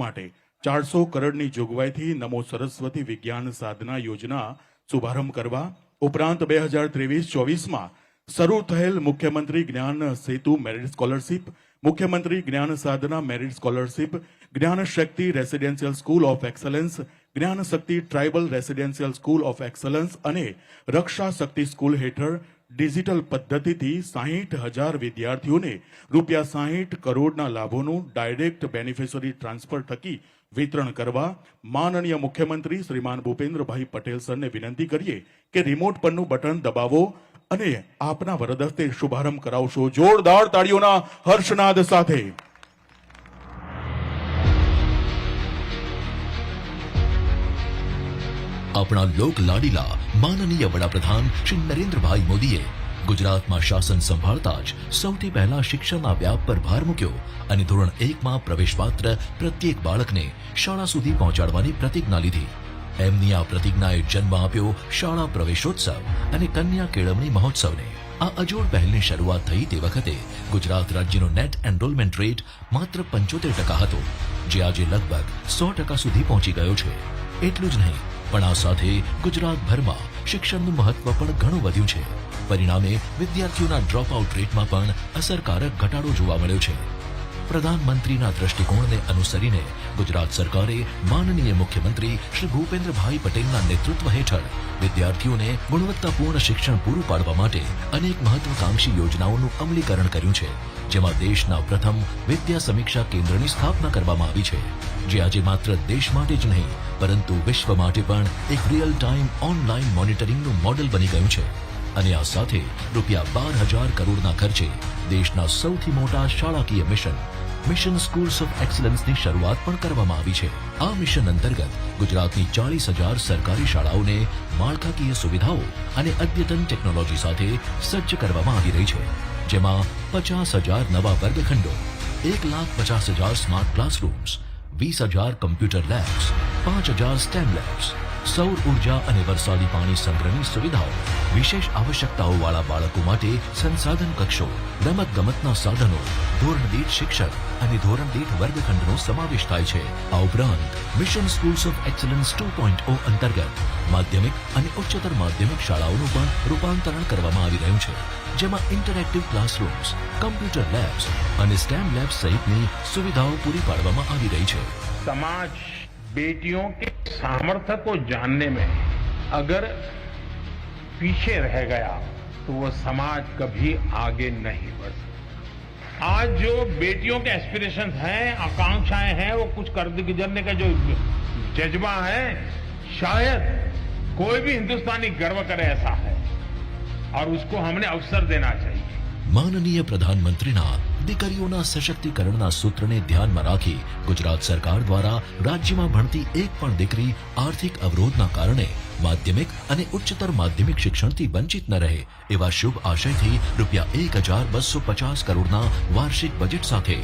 માટે 400 કરોડની જોગવાઈથી નમો સરસ્વતી વિજ્ઞાન સાધના યોજના શુભારંભ કરવા ઉપરાંત 2023-24માં શરૂ થયેલ મુખ્યમંત્રી જ્ઞાન સેતુ મેરિટ સ્કોલરશીપ, મુખ્યમંત્રી જ્ઞાન સાધના merit scholarship, Gyan Shakti residential school of excellence, Gyan Shakti tribal residential school of excellence અને રક્ષા શક્તિ સ્કૂલ હેઠળ ડિજિટલ પદ્ધતિથી 60,000 વિદ્યાર્થીઓને ₹60 કરોડના લાભોનું ડાયરેક્ટ બેનિફિશરી ટ્રાન્સફર થકી વિતરણ કરવા માનનીય મુખ્યમંત્રી શ્રીમાન ભૂપેન્દ્રભાઈ પટેલ સરને વિનંતી કરીએ કે રિમોટ પરનું બટન દબાવો અને આપના વરદસ્તે શુભારંભ કરાવશો. જોરદાર તાળીઓના હર્ષનાદ સાથે. આપણા લોક લાડીલા માનનીય વડાપ્રધાન શ્રી નરેન્દ્રભાઈ મોદીએ ગુજરાતમાં શાસન સંભાળતા જ સૌથી પહેલા શિક્ષણના વ્યાપ પર ભાર મૂક્યો અને ધોરણ 1માં પ્રવેશપાત્ર પ્રત્યેક બાળકને શાળા સુધી પહોંચાડવાની પ્રતિજ્ઞા લીધી. એમની આ પ્રતિજ્ઞાએ જન્મ આપ્યો શાળા પ્રવેશોત્સવ અને કન્યા કેળવણી મહોત્સવને. આ અજોડ પહેલની શરૂઆત થઈ તે વખતે ગુજરાત રાજ્યનો નેટ એનરોલમેન્ટ રેટ માત્ર 75% હતો, જે આજે લગભગ 100% સુધી પહોંચી ગયો છે. એટલું જ નહીં, પણ આ સાથે ગુજરાતભરમાં શિક્ષણનું મહત્વ પણ ઘણું વધ્યું છે. પરિણામે વિદ્યાર્થીઓના ડ્રોપ આઉટ રેટમાં પણ અસરકારક ઘટાડો જોવા મળ્યો છે. પ્રધાનમંત્રીના દ્રષ્ટિકોણને અનુસરીને ગુજરાત સરકારે માનનીય મુખ્યમંત્રી શ્રી ભૂપેન્દ્રભાઈ પટેલના નેતૃત્વ હેઠળ વિદ્યાર્થીઓને ગુણવત્તાપૂર્ણ શિક્ષણ પૂરું પાડવા માટે અનેક મહત્વાકાંક્ષી યોજનાઓનું અમલીકરણ કર્યું છે, જેમાં દેશના પ્રથમ વિદ્યા સમીક્ષા કેન્દ્રની સ્થાપના કરવામાં આવી છે, જે આજે માત્ર દેશ માટે જ નહીં પરંતુ વિશ્વ માટે પણ એક રિયલ ટાઈમ ઓનલાઈન મોનિટરિંગનું મોડેલ બની ગયું છે. અને આ સાથે ₹12,000 કરોડના ખર્ચે દેશના સૌથી મોટા શાળાકીય મિશન સ્કૂલ્સ ઓફ એક્સલન્સની શરૂઆત પણ કરવામાં આવી છે. આ મિશન અંતર્ગત ગુજરાતની 40,000 સરકારી શાળાઓને માળખાકીય સુવિધાઓ અને અદ્યતન ટેકનોલોજી સાથે સજ્જ કરવામાં આવી રહી છે, જેમાં 50,000 નવા વર્ગખંડો, 1,50,000 smart classrooms, 20,000 computer labs, 5,000 stem labs, સૌર ઉર્જા અને વરસાદી પાણી સંગ્રહની સુવિધાઓ, વિશેષ આવશ્યકતાઓ વાળા બાળકો માટે સંસાધન કક્ષો, રમતગમતના સાધનો, ધોરણ દીઠ શિક્ષક અને ધોરણ દીઠ વર્ગખંડનો સમાવેશ થાય છે. આ ઉપરાંત મિશન સ્કૂલ્સ ઓફ એક્સલન્સ 2.0 અંતર્ગત માધ્યમિક અને ઉચ્ચતર માધ્યમિક શાળાઓનું પણ રૂપાંતરણ કરવામાં આવી રહ્યું છે, જેમાં ઇન્ટરેક્ટિવ ક્લાસરૂમ્સ, કમ્પ્યુટર લેબ્સ અને સ્ટેમ લેબ્સ સહિતની સુવિધાઓ પૂરી પાડવામાં આવી રહી છે. समाज बेटियों के सामर्थ्य को जानने में अगर पीछे रह गया तो वो समाज कभी आगे नहीं बढ़ सकता. आज जो बेटियों के एस्पिरेशंस हैं, आकांक्षाएं हैं, वो कुछ कर गुजरने का जो जज्बा है, शायद कोई भी हिंदुस्तानी गर्व करे ऐसा है और उसको हमने अवसर देना चाहिए. માનનીય પ્રધાનમંત્રીના દીકરીઓના સશક્તિકરણના સૂત્રને ધ્યાનમાં રાખી ગુજરાત સરકાર દ્વારા રાજ્યમાં ભણતી એક પણ દીકરી આર્થિક અવરોધના કારણે માધ્યમિક અને ઉચ્ચતર માધ્યમિક શિક્ષણથી વંચિત ન રહે એવા શુભ આશયથી ₹1,250 કરોડના વાર્ષિક બજેટ સાથે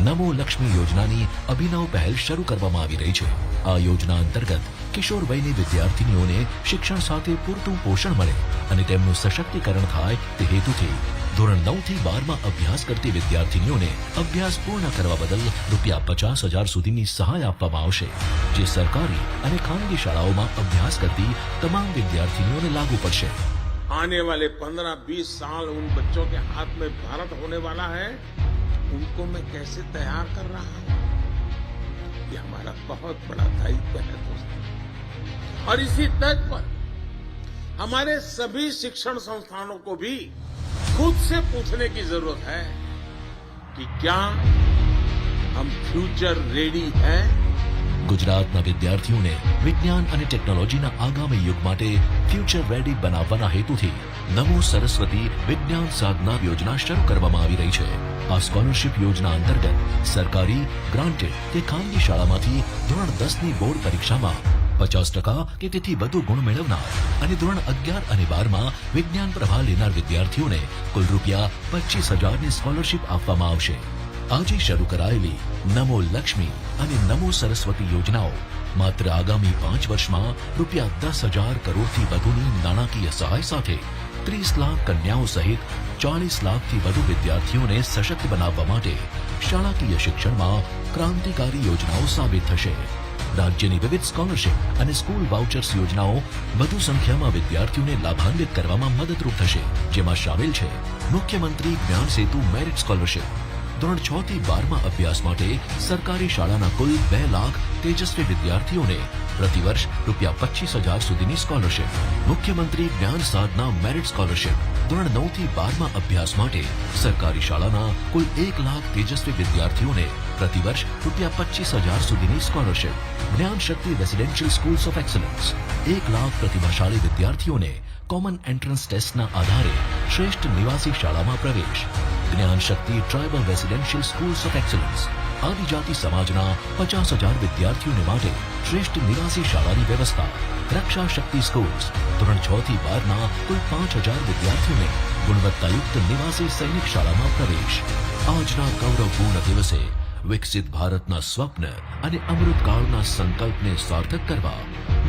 નમો લક્ષ્મી યોજનાની અભિનવ પહેલ શરૂ કરવામાં આવી રહી છે. આ યોજના અંતર્ગત કિશોર વયની વિદ્યાર્થીનીઓને શિક્ષણ સાથે પૂરતું પોષણ મળે અને તેમનું સશક્તિકરણ થાય તે હેતુથી ધોરણ 9 થી 12માં અભ્યાસ કરતી વિદ્યાર્થીનીઓને અભ્યાસ પૂર્ણ કરવા બદલ ₹50,000 સુધીની સહાય આપવામાં આવશે, જે સરકારી અને ખાનગી શાળાઓમાં અભ્યાસ કરતી તમામ વિદ્યાર્થીનીઓને લાગુ પડશે. आने वाले 15-20 साल उन बच्चों के हाथ में भारत होने वाला है, उनको मैं कैसे तैयार कर रहा हूं, ये हमारा बहुत बड़ा दायित्व है दोस्तों. और इसी तर्ज पर हमारे सभी शिक्षण संस्थानों को भी खुद से पूछने की जरूरत है कि क्या हम फ्यूचर रेडी हैं. ગુજરાતના વિદ્યાર્થીઓને વિજ્ઞાન અને ટેકનોલોજીના આગામી યુગ માટે ફ્યુચર રેડી બનાવવાના હેતુથી નમો સરસ્વતી વિજ્ઞાન સાધના યોજના શરૂ કરવામાં આવી રહી છે. આ સ્કોલરશિપ યોજના અંતર્ગત સરકારી, ગ્રાન્ટેડ કે ખાનગી શાળામાંથી ધોરણ 10ની બોર્ડ પરીક્ષામાં 50% કે તેથી વધુ ગુણ મેળવનાર અને ધોરણ 11 અને 12માં વિજ્ઞાન પ્રવાહ લેનાર વિદ્યાર્થીઓને કુલ ₹25,000ની સ્કોલરશિપ આપવામાં આવશે. આજે શરૂ કરાયેલી નમો લક્ષ્મી અને નમો સરસ્વતી યોજનાઓ માત્ર આગામી 5 વર્ષમાં ₹10,000 કરોડથી વધુની નાણાકીય સહાય સાથે 30 લાખ કન્યાઓ સહિત 40 લાખથી વધુ વિદ્યાર્થીઓને સશક્ત બનાવવા માટે શાળાકીય શિક્ષણમાં ક્રાંતિકારી યોજનાઓ સાબિત થશે. રાજ્યની વિવિધ સ્કોલરશિપ અને સ્કૂલ વાઉચર્સ યોજનાઓ વધુ સંખ્યામાં વિદ્યાર્થીઓને લાભાન્વિત કરવામાં મદદરૂપ થશે, જેમાં શામેલ છે મુખ્યમંત્રી જ્ઞાન સેતુ મેરિટ સ્કોલરશિપ. ધોરણ 6 થી 12માં અભ્યાસ માટે સરકારી શાળાના કુલ 2 લાખ તેજસ્વી વિદ્યાર્થીઓને પ્રતિવર્ષ ₹25,000 સુધીની સ્કોલરશિપ. મુખ્યમંત્રી જ્ઞાન સાધના મેરિટ સ્કોલરશિપ. ધોરણ 9 થી 12માં અભ્યાસ માટે સરકારી શાળાના કુલ 1 લાખ તેજસ્વી વિદ્યાર્થીઓને પ્રતિવર્ષ ₹25,000 સુધીની scholarship. Gyan Shakti residential schools of excellence. 1 lakh પ્રતિભાશાળી વિદ્યાર્થીઓને કોમન એન્ટ્રન્સ ટેસ્ટના આધારે શ્રેષ્ઠ નિવાસી શાળામાં પ્રવેશ. Gyan Shakti tribal residential schools of excellence. આદિજાતિ સમાજના 50,000 વિદ્યાર્થીઓને માટે શ્રેષ્ઠ નિવાસી શાળાની વ્યવસ્થા. રક્ષા શક્તિ સ્કૂલ્સ. ધોરણ 6 થી 12ના કુલ 5,000 વિદ્યાર્થીઓને ગુણવત્તાયુક્ત નિવાસી સૈનિક શાળામાં પ્રવેશ. આજના ગૌરવપૂર્ણ દિવસે વિકસિત ભારતના સ્વપ્ન અને અમૃતકાળના સંકલ્પને સાર્થક કરવા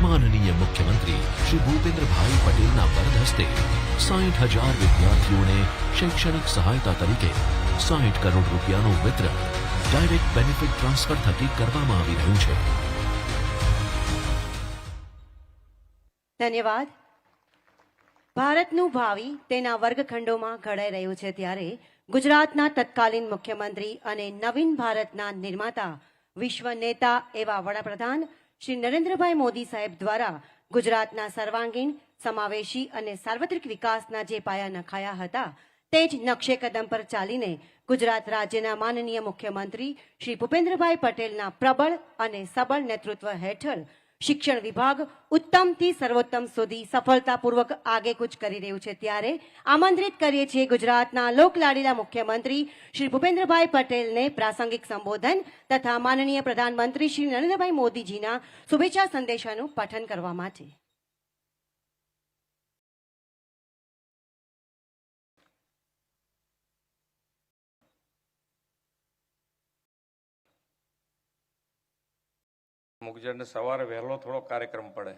માનનીય મુખ્યમંત્રી શ્રી ભૂપેન્દ્રભાઈ પટેલના વરદ હસ્તે 60,000 વિદ્યાર્થીઓને શૈક્ષણિક સહાયતા તરીકે 60 કરોડ રૂપિયાનું વિતરણ ડાયરેક્ટ બેનિફિટ ટ્રાન્સફર થકી કરવામાં આવી રહ્યું છે. ધન્યવાદ. ભારતનું ભાવિ તેના વર્ગખંડોમાં ઘડાઈ રહ્યું છે ત્યારે ગુજરાતના તત્કાલીન મુખ્યમંત્રી અને નવીન ભારતના નિર્માતા, વિશ્વ નેતા એવા વડાપ્રધાન શ્રી નરેન્દ્રભાઈ મોદી સાહેબ દ્વારા ગુજરાતના સર્વાંગીણ, સમાવેશી અને સાર્વત્રિક વિકાસના જે પાયા નખાયા હતા તે જ નકશે કદમ પર ચાલીને ગુજરાત રાજ્યના માનનીય મુખ્યમંત્રી શ્રી ભૂપેન્દ્રભાઈ પટેલના પ્રબળ અને સબળ નેતૃત્વ હેઠળ શિક્ષણ વિભાગ ઉત્તમથી સર્વોત્તમ સુધી સફળતાપૂર્વક આગેકૂચ કરી રહ્યું છે ત્યારે આમંત્રિત કરીએ છીએ ગુજરાતના લોકલાડીલા મુખ્યમંત્રી શ્રી ભૂપેન્દ્રભાઈ પટેલને પ્રાસંગિક સંબોધન તથા માનનીય પ્રધાનમંત્રી શ્રી નરેન્દ્રભાઈ મોદીજીના શુભેચ્છા સંદેશાનું પઠન કરવા માટે. મુખજનને સવારે વહેલો થોડો કાર્યક્રમ પડે,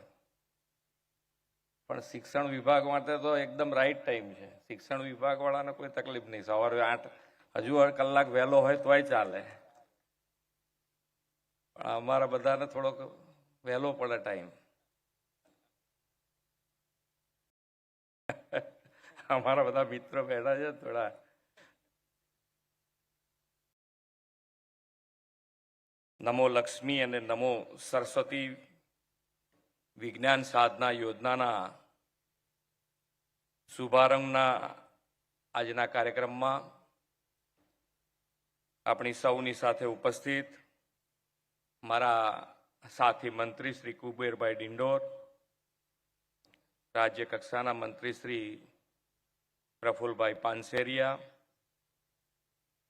પણ શિક્ષણ વિભાગ માટે તો એકદમ રાઈટ ટાઈમ છે. શિક્ષણ વિભાગ વાળાને કોઈ તકલીફ નહીં. સવારે 8 હજુ કલાક વહેલો હોય તોય ચાલે, પણ અમારા બધાને થોડોક વહેલો પડે ટાઈમ. અમારા બધા મિત્રો બેઠા છે થોડા. નમો લક્ષ્મી અને નમો સરસ્વતી વિજ્ઞાન સાધના યોજનાના શુભારંભના આજના કાર્યક્રમમાં આપણી સૌની સાથે ઉપસ્થિત મારા સાથી મંત્રી શ્રી કુબેરભાઈ ડિંડોર, રાજ્ય કક્ષાના મંત્રી શ્રી પ્રફુલભાઈ પાનસેરિયા,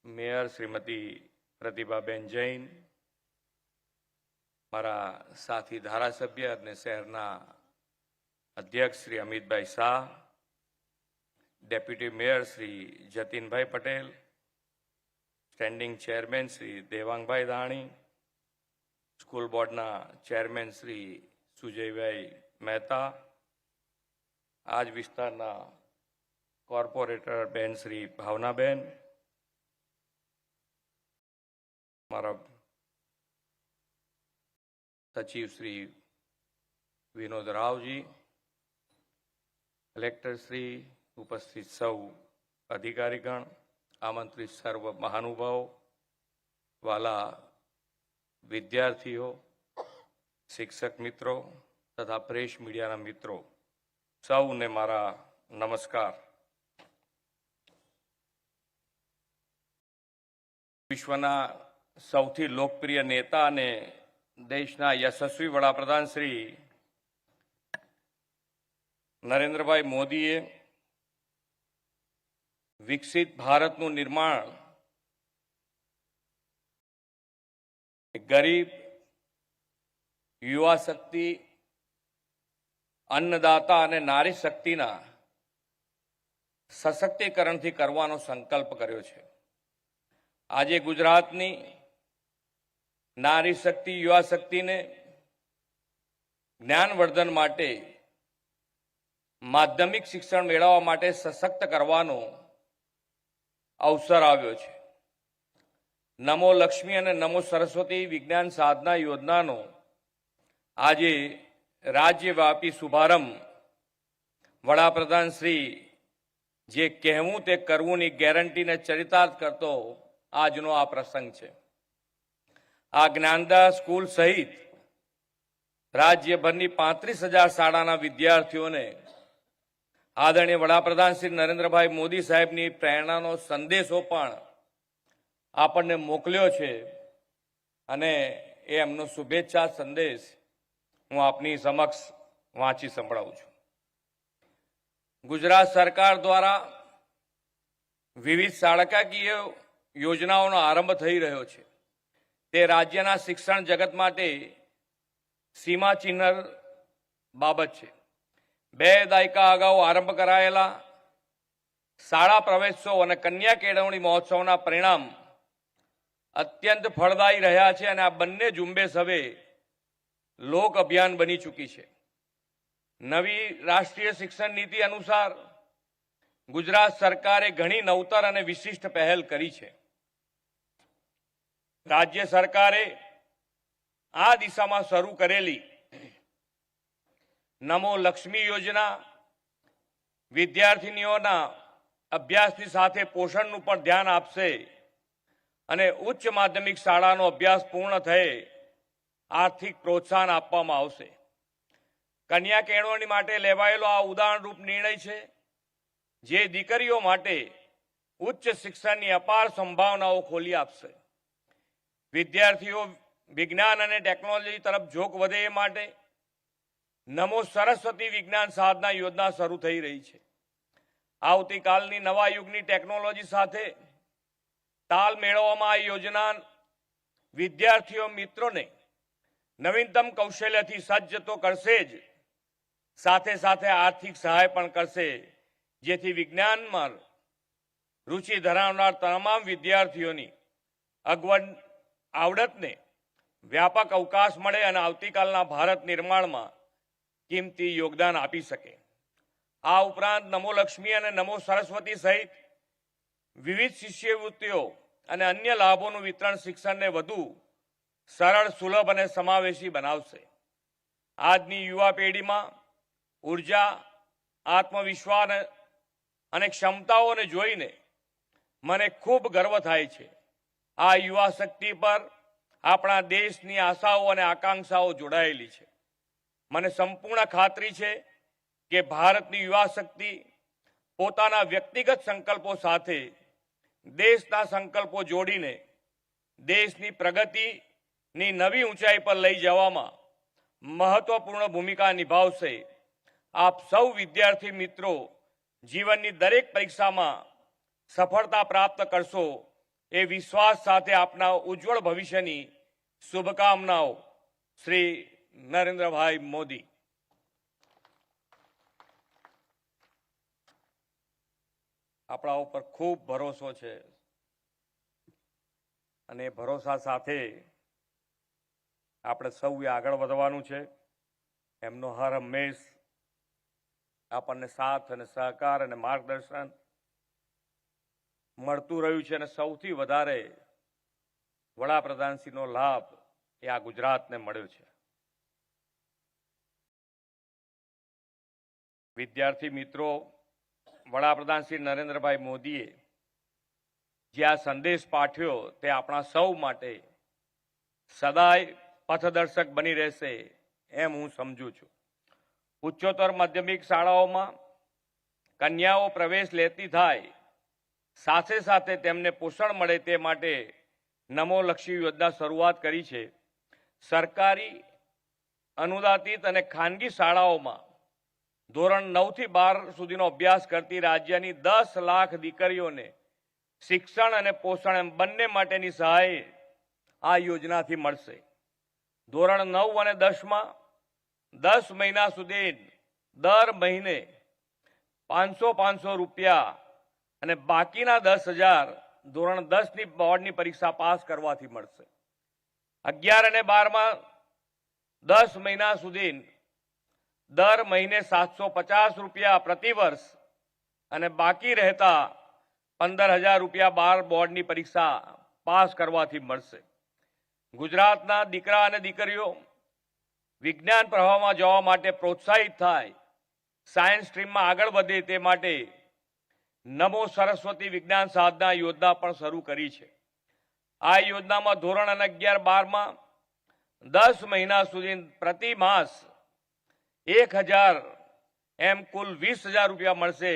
મેયર શ્રીમતી પ્રતિભાબેન જૈન, મારા સાથી ધારાસભ્ય અને શહેરના અધ્યક્ષ શ્રી અમિતભાઈ શાહ, ડેપ્યુટી મેયર શ્રી જતીનભાઈ Patel, standing chairman Shri Devangbhai Dani, school બોર્ડના ચેરમેન શ્રી સુજયભાઈ મહેતા, આજ વિસ્તારના કોર્પોરેટર બેન શ્રી ભાવનાબેન, મારા સચિવ શ્રી વિનોદ રાવજી, કલેક્ટર શ્રી, ઉપસ્થિત સૌ અધિકારીગણ, આમંત્રિત સર્વ મહાનુભાવો, વાલા વિદ્યાર્થીઓ, શિક્ષક મિત્રો તથા પ્રેસ મીડિયાના મિત્રો, સૌને મારા નમસ્કાર. વિશ્વના સૌથી લોકપ્રિય નેતા અને દેશના યશસ્વી વડાપ્રધાન શ્રી નરેન્દ્રભાઈ મોદીએ વિકસિત ભારતનું નિર્માણ ગરીબ, યુવા શક્તિ, અન્નદાતા અને નારી શક્તિના સશક્તિકરણથી કરવાનો સંકલ્પ કર્યો છે. આજે ગુજરાતની નારી શક્તિ, યુવા શક્તિને જ્ઞાનવર્ધન માટે, માધ્યમિક શિક્ષણ મેળવવા માટે સશક્ત કરવાનો અવસર આવ્યો છે. નમો લક્ષ્મી અને નમો સરસ્વતી વિજ્ઞાન સાધના યોજનાનો આજે રાજ્યવ્યાપી શુભારંભ વડાપ્રધાન શ્રી જે કહેવું તે કરવુંની ગેરંટીને ચરિતાર્થ કરતો આજનો આ પ્રસંગ છે. આ જ્ઞાનદા સ્કૂલ સહિત રાજ્યભરની 35,000 શાળાના વિદ્યાર્થીઓને આદરણીય વડાપ્રધાન શ્રી નરેન્દ્રભાઈ મોદી સાહેબની પ્રેરણાનો સંદેશો પણ આપણને મોકલ્યો છે અને એ એમનો શુભેચ્છા સંદેશ હું આપની સમક્ષ વાંચી સંભળાવું છું. ગુજરાત સરકાર દ્વારા વિવિધ શાળાકીય યોજનાઓનો આરંભ થઈ રહ્યો છે. તે રાજ્યના શિક્ષણ જગત માટે સીમાચિહ્ન બાબત છે. 2 દાયકા અગાઉ આરંભ કરાયેલા શાળા પ્રવેશોત્સવ અને કન્યા કેળવણી મહોત્સવના પરિણામ અત્યંત ફળદાયી રહ્યા છે અને આ બંને ઝુંબેશ હવે લોક અભિયાન બની ચૂકી છે. નવી રાષ્ટ્રીય શિક્ષણ નીતિ અનુસાર ગુજરાત સરકારે ઘણી નવતર અને વિશિષ્ટ પહેલ કરી છે. રાજ્ય સરકારે આ દિશામાં શરૂ કરેલી નમો લક્ષ્મી યોજના વિદ્યાર્થીનીઓના અભ્યાસની સાથે પોષણનું પણ ધ્યાન આપશે અને ઉચ્ચ માધ્યમિક શાળાનો અભ્યાસ પૂર્ણ થયે આર્થિક પ્રોત્સાહન આપવામાં આવશે. કન્યા કેળવણી માટે લેવાયેલો આ ઉદાહરણરૂપ નિર્ણય છે જે દીકરીઓ માટે ઉચ્ચ શિક્ષણની અપાર સંભાવનાઓ ખોલી આપશે. વિદ્યાર્થીઓ વિજ્ઞાન અને ટેકનોલોજી તરફ ઝોક વધે એ માટે નમો સરસ્વતી વિજ્ઞાન સાધના યોજના શરૂ થઈ રહી છે. આવતીકાલની નવા યુગની ટેકનોલોજી સાથે તાલ મેળવવામાં આ યોજના વિદ્યાર્થીઓ મિત્રોને નવીનતમ કૌશલ્યથી સજ્જ તો કરશે જ, સાથે સાથે આર્થિક સહાય પણ કરશે, જેથી વિજ્ઞાનમાં રુચિ ધરાવનાર તમામ વિદ્યાર્થીઓની આવડતને વ્યાપક અવકાશ મળે અને આવતીકાલના ભારત નિર્માણમાં કિંમતી યોગદાન આપી શકે. આ ઉપરાંત નમો લક્ષ્મી અને નમો સરસ્વતી સહિત વિવિધ શિષ્યવૃત્તિઓ અને અન્ય લાભોનું વિતરણ શિક્ષણને વધુ સરળ, સુલભ અને સમાવેશી બનાવશે. આજની યુવા પેઢીમાં ઉર્જા, આત્મવિશ્વાસ અને ક્ષમતાઓને જોઈને મને ખૂબ ગર્વ થાય છે. આ યુવા શક્તિ પર આપણા દેશની આશાઓ અને આકાંક્ષાઓ જોડાયેલી છે. મને સંપૂર્ણ ખાતરી છે કે ભારતની યુવા શક્તિ પોતાના વ્યક્તિગત સંકલ્પો સાથે દેશના સંકલ્પો જોડીને દેશની પ્રગતિની નવી ઊંચાઈ પર લઈ જવામાં મહત્વપૂર્ણ ભૂમિકા નિભાવશે. આપ સૌ વિદ્યાર્થી મિત્રો જીવનની દરેક પરીક્ષામાં સફળતા પ્રાપ્ત કરશો એ વિશ્વાસ સાથે આપના ઉજ્જવળ ભવિષ્યની શુભકામનાઓ. શ્રી નરેન્દ્રભાઈ મોદી. આપણા ઉપર ખૂબ ભરોસો છે અને એ ભરોસા સાથે આપણે સૌએ આગળ વધવાનું છે. એમનો હર હંમેશ આપણને સાથ અને સહકાર અને માર્ગદર્શન મળતું રહ્યું છે અને સૌથી વધારે વડાપ્રધાનશ્રીનો લાભ એ આ ગુજરાતને મળ્યો છે. વિદ્યાર્થી મિત્રો, વડાપ્રધાન શ્રી નરેન્દ્રભાઈ મોદીએ જે આ સંદેશ પાઠવ્યો તે આપણા સૌ માટે સદાય પથદર્શક બની રહેશે એમ હું સમજુ છું. ઉચ્ચતર માધ્યમિક શાળાઓમાં કન્યાઓ પ્રવેશ લેતી થાય, સાથે સાથે તેમને પોષણ મળે તે માટે નમો લક્ષ્મી યોજના શરૂઆત કરી છે. સરકારી, અનુદાનિત અને ખાનગી શાળાઓમાં ધોરણ 9 થી 12 સુધીનો અભ્યાસ કરતી રાજ્યની 10 લાખ દીકરીઓને શિક્ષણ અને પોષણ એમ બંને માટેની સહાય આ યોજનાથી મળશે. ધોરણ 9 અને 10માં 10 મહિના સુધી દર મહિને 500 રૂપિયા અને બાકીના 10,000 ધોરણ 10ની બોર્ડની પરીક્ષા પાસ કરવાથી મળશે. 11 અને 12માં 10 મહિના સુધી દર મહિને 750 રૂપિયા પ્રતિ વર્ષ અને બાકી રહેતા 15,000 રૂપિયા બોર્ડની પરીક્ષા પાસ કરવાથી મળશે. ગુજરાતના દીકરા અને દીકરીઓ વિજ્ઞાન પ્રવાહમાં જવા માટે પ્રોત્સાહિત થાય, સાયન્સ સ્ટ્રીમમાં આગળ વધે તે માટે નમો સરસ્વતી વિજ્ઞાન સાધના યોજના પણ શરૂ કરી છે. આ યોજનામાં ધોરણ અને 11-12માં 10 મહિના સુધી પ્રતિ માસ 1,000 એમ કુલ 20,000 રૂપિયા મળશે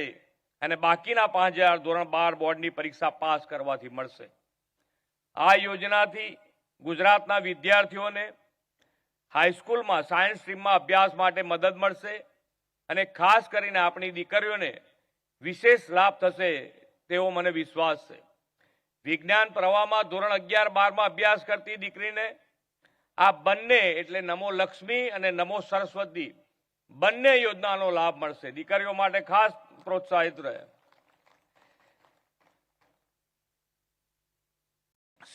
અને બાકીના 5,000 ધોરણ 12 બોર્ડની પરીક્ષા પાસ કરવાથી મળશે. આ યોજનાથી ગુજરાતના વિદ્યાર્થીઓને હાઈસ્કૂલમાં સાયન્સ સ્ટ્રીમમાં અભ્યાસ માટે મદદ મળશે અને ખાસ કરીને આપણી દીકરીઓને વિશેષ લાભ થશે તેવો મને વિશ્વાસ છે. વિજ્ઞાન પ્રવાહમાં ધોરણ 11-12માં અભ્યાસ કરતી દીકરીને આ બંને એટલે નમો લક્ષ્મી અને નમો સરસ્વતી બંને યોજનાનો લાભ મળશે. દીકરીઓ માટે ખાસ પ્રોત્સાહિત રહે.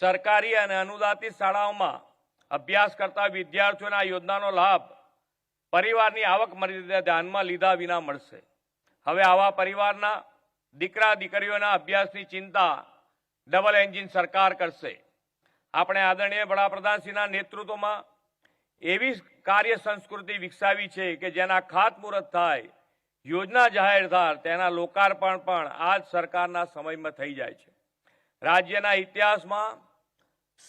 સરકારી અને અનુદાનિત શાળાઓમાં અભ્યાસ કરતા વિદ્યાર્થીઓને આ યોજનાનો લાભ પરિવારની આવક મર્યાદા ધ્યાનમાં લીધા વિના મળશે. હવે આવા પરિવારના દીકરા દીકરીઓના અભ્યાસની ચિંતા ડબલ એન્જિન સરકાર કરશે. આપણે આદરણીય વડાપ્રધાનશ્રીના નેતૃત્વમાં એવી કાર્ય સંસ્કૃતિ વિકસાવી છે કે જેના ખાતમુહૂર્ત થાય, યોજના જાહેર થાય, તેના લોકાર્પણ પણ આ જ સરકારના સમયમાં થઈ જાય છે. રાજ્યના ઇતિહાસમાં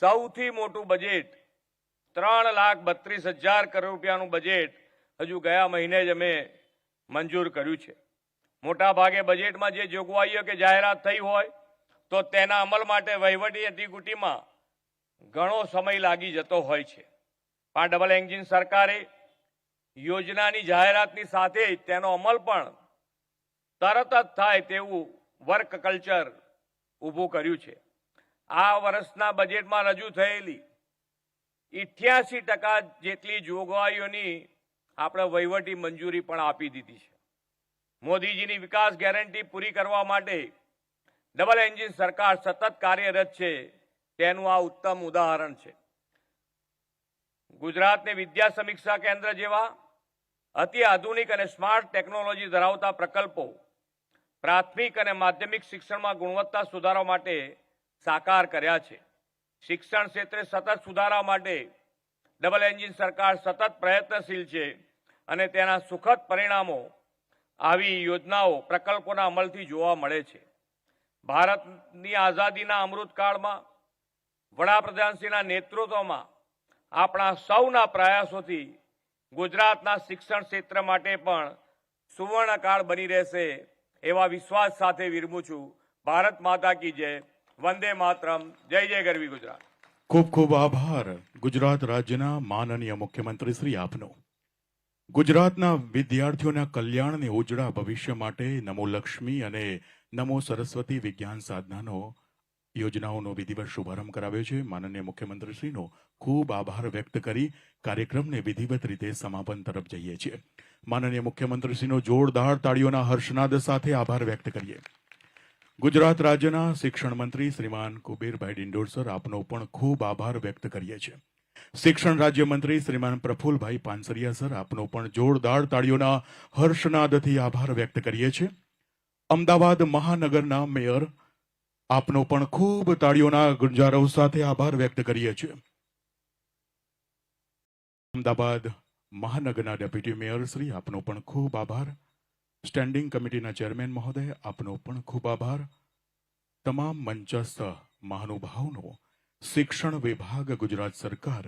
સૌથી મોટું બજેટ 3,32,000 કરોડ રૂપિયાનું બજેટ હજુ ગયા મહિને જ અમે મંજૂર કર્યું છે. મોટા ભાગે બજેટમાં જે જોગવાઈઓ કે જાહેરાત થઈ હોય તો તેના અમલ માટે વહીવટી અધિકૃતિમાં ઘણો સમય લાગી જતો હોય છે. પણ ડબલ એન્જિન સરકારે યોજનાની જાહેરાતની સાથે જ તેનો અમલ પણ તરત જ થાય તેવું વર્ક કલ્ચર ઊભું કર્યું છે. આ વર્ષના બજેટમાં રજૂ થયેલી 88% જેટલી જોગવાઈઓની આપણે વહીવટી મંજૂરી પણ આપી દીધી છે. મોદીજીની વિકાસ ગેરંટી પૂરી કરવા માટે ડબલ એન્જિન સરકાર સતત કાર્યરત છે તેનું આ ઉત્તમ ઉદાહરણ છે. ગુજરાતને વિદ્યા સમીક્ષા કેન્દ્ર જેવા અતિ આધુનિક અને સ્માર્ટ ટેકનોલોજી ધરાવતા પ્રકલ્પો પ્રાથમિક અને માધ્યમિક શિક્ષણમાં ગુણવત્તા સુધારવા માટે સાકાર કર્યા છે. શિક્ષણ ક્ષેત્રે સતત સુધારા માટે ડબલ એન્જિન સરકાર સતત પ્રયત્નશીલ છે અને તેના સુખદ પરિણામો આવી યોજનાઓ પ્રકલ્પોના અમલથી જોવા મળે છે. ભારતની આઝાદીના અમૃતકાળમાં વડાપ્રધાનશ્રીના નેતૃત્વમાં આપણા સૌના પ્રયાસોથી ગુજરાતના શિક્ષણ ક્ષેત્ર માટે પણ સુવર્ણકાળ બની રહેશે એવા વિશ્વાસ સાથે વિરમું છું. ભારત માતા કી જય. વંદે માતરમ. જય જય ગરવી ગુજરાત. ખૂબ ખૂબ આભાર ગુજરાત રાજ્યના માનનીય મુખ્યમંત્રી શ્રી આપનો. ગુજરાતના વિદ્યાર્થીઓના કલ્યાણને ઉજળા ભવિષ્ય માટે નમો લક્ષ્મી અને નમો સરસ્વતી વિજ્ઞાન સાધનાનો યોજનાઓનો વિધિવત શુભારંભ કરાવ્યો છે. માનનીય મુખ્યમંત્રીશ્રીનો ખૂબ આભાર વ્યક્ત કરી કાર્યક્રમને વિધિવત રીતે સમાપન તરફ જઈએ છીએ. માનનીય મુખ્યમંત્રીશ્રીનો જોરદાર તાળીઓના હર્ષનાદ સાથે આભાર વ્યક્ત કરીએ. ગુજરાત રાજ્યના શિક્ષણ મંત્રી શ્રીમાન કુબેરભાઈ ડિંડોર આપનો પણ ખૂબ આભાર વ્યક્ત કરીએ છીએ. શિક્ષણ રાજ્યમંત્રી શ્રીમાન પ્રફુલભાઈ પાનસરિયા સર આપનો પણ જોરદાર તાળીઓના હર્ષનાદથી આભાર વ્યક્ત કરીએ છીએ. અમદાવાદ મહાનગરના મેયર આપનો પણ ખૂબ તાળીઓના ગુંજારવ સાથે આભાર વ્યક્ત કરીએ છીએ. અમદાવાદ મહાનગરના ડેપ્યુટી મેયર શ્રી આપનો પણ ખૂબ આભાર. સ્ટેન્ડિંગ કમિટીના ચેરમેન મહોદય આપનો પણ ખૂબ આભાર. તમામ મંચસ્થ મહાનુભાવનો શિક્ષણ વિભાગ ગુજરાત સરકાર